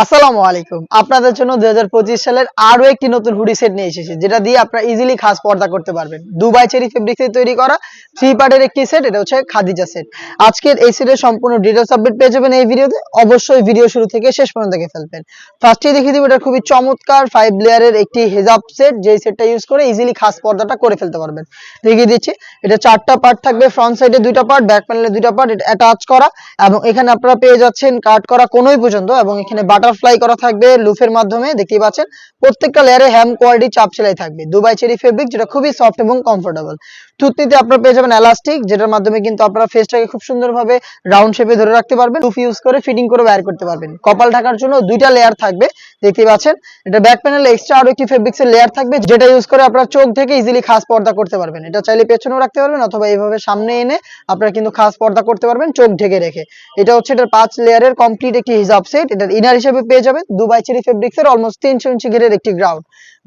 আসসালামু আলাইকুম। আপনাদের জন্য ২০২৫ সালের আরো একটি নতুন হুডি সেট নিয়ে এসেছি। যেটা দিয়ে আপনারা ইজিলি খাস পর্দা করতে পারবেন। দুবাই চেরি ফেব্রিক্সে তৈরি করা 3 পার্টের একটি সেট। এটা হচ্ছে খাদিজা সেট। আজকের এই সেটের সম্পূর্ণ ডিটেইলস আপডেট পেয়ে যাবেন এই ভিডিওতে। অবশ্যই ভিডিও শুরু থেকে শেষ পর্যন্ত দেখে ফেলবেন। ফার্স্টেই দেখিয়ে দিব এটা খুবই চমৎকার 5 লেয়ারের একটি হিজাব সেট, যেই সেটটা ইউজ করে ইজিলি খাস পর্দাটা করে ফেলতে পারবেন। দেখিয়ে দিচ্ছি। এটা 4টা পার্ট থাকবে, ফ্রন্ট সাইডে 2টা পার্ট, ব্যাক প্যানেলে 2টা পার্ট, এটা অ্যাটাচ করা এবং এখানে আপনারা পেয়ে যাচ্ছেন কাট করা কোনই পর্যন্ত এবং এখানে বাটারফ্লাই করা থাকবে লুফের মাধ্যমে। দেখতেই পাচ্ছেন প্রত্যেকটা লেয়ারে হ্যাম কোয়ালিটি চাপ সেলাই থাকবে। দুবাই চেরি ফেব্রিক, যেটা খুবই সফট এবং কমফোর্টেবল। থুতনিতে আপনারা পেয়ে যাবেন এলাস্টিক, যেটার মাধ্যমে কিন্তু আপনারা ফেসটাকে খুব সুন্দরভাবে রাউন্ড শেপে ধরে রাখতে পারবেন। লুফ ইউজ করে ফিটিং করে ওয়্যার করতে পারবেন। কপাল ঢাকার জন্য 2টা লেয়ার থাকবে, দেখতেই পাচ্ছেন। এটা ব্যাক প্যানেলে এক্সট্রা আরো একটি ফেব্রিক্সের লেয়ার থাকবে, যেটা ইউজ করে আপনারা চোখ থেকে ইজিলি খাস পর্দা করতে পারবেন। এটা চাইলে পেছনেও রাখতে পারবেন অথবা এইভাবে সামনে এনে আপনারা কিন্তু খাস পর্দা করতে পারবেন চোখ ঢেকে রেখে। এটা হচ্ছে এটার 5 লেয়ারের কমপ্লিট একটি হিজাব সেট। এটার ইনার হিসেবে পেয়ে যাবেন দুবাই চেরি ফেব্রিক্সের অলমোস্ট 300 ইঞ্চি ঘেরের একটি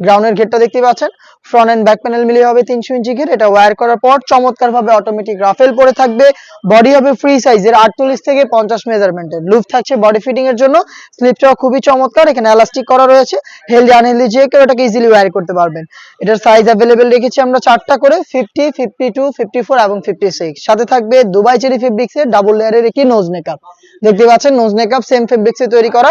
গ্রাউন্ডের ঘেরটা দেখতে পাচ্ছেন। ফ্রন্ট এন্ড ব্যাক প্যানেল মিলিয়ে হবে 300 ইঞ্চি ঘের। এটা ওয়্যার করার পর চমৎকার ভাবে অটোমেটিক রাফেল পরে থাকবে। বডি হবে ফ্রি সাইজের 48 থেকে 50 মেজারমেন্টের। লুপ থাকছে বডি ফিটিং এর জন্য। স্লিপটাও খুবই চমৎকার, এখানে এলাস্টিক করা রয়েছে। হেলদি আনহেলদি যে কেউ এটাকে ইজিলি ওয়্যার করতে পারবেন। এটার সাইজ अवेलेबल রেখেছি আমরা 4টা করে, 50, 52, 54 এবং 56। সাথে থাকবে দুবাই চেরি ফেব্রিক্সের ডাবল লেয়ারের একটি নোজ নেকআপ। দেখতে পাচ্ছেন নোজ নেকআপ সেম ফেব্রিক্সে তৈরি করা।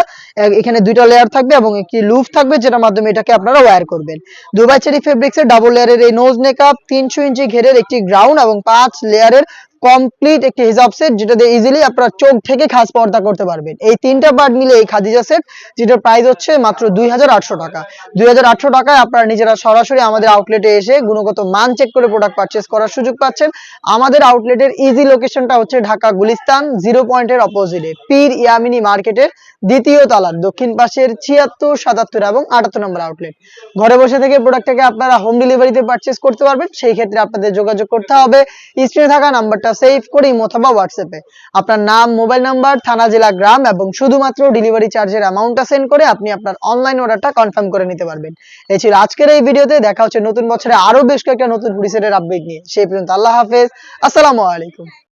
এখানে 2টা লেয়ার থাকবে এবং একটি লুপ থাকবে, যেটার মাধ্যমে এটাকে আপনারা ওয়্যার করবেন। দুবাই চেরি ফেব্রিক্সের ডাবল লেয়ারের এই নোজ নেকআপ 300 ইঞ্চি ঘেরের একটি গ্রাউন্ড এবং 5 লেয়ারের কমপ্লিট একটি হিজাব সেট, যেটা দিয়ে ইজিলি আপনারা চোখ থেকে খাস পর্দা করতে পারবেন। এই 3টা পার্ট মিলে এই খাদিজা সেট, যেটার প্রাইস হচ্ছে মাত্র 2800 টাকা। 2800 টাকায় আপনারা নিজেরা সরাসরি আমাদের আউটলেটে এসে গুণগত মান চেক করে প্রোডাক্ট পারচেজ করার সুযোগ পাচ্ছেন। আমাদের আউটলেটের ইজি লোকেশনটা হচ্ছে ঢাকা গুলিস্তান 0 পয়েন্টের অপোজিটে পীর ইয়ামিনী মার্কেটের দ্বিতীয় তলার দক্ষিণ পাশের 76, 77 এবং 78 নম্বর আউটলেট। ঘরে বসে থেকে প্রোডাক্টটাকে আপনারা হোম ডেলিভারিতে পারচেজ করতে পারবেন। সেই ক্ষেত্রে আপনাদের যোগাযোগ করতে হবে স্ক্রিনে থাকা নাম্বারটা সেভ করে ইমো অথবা হোয়াটসঅ্যাপে আপনার নাম, মোবাইল নাম্বার, থানা, জেলা, গ্রাম এবং শুধুমাত্র ডেলিভারি চার্জের অ্যামাউন্টটা সেন্ড করে আপনি আপনার অনলাইন অর্ডারটা কনফার্ম করে নিতে পারবেন। এই ছিল আজকের এই ভিডিওতে। দেখা হচ্ছে নতুন বছরে আরো বেশ কয়েকটা নতুন হুডি সেটের আপডেট নিয়ে। সেই পর্যন্ত আল্লাহ হাফেজ, আসসালামু আলাইকুম।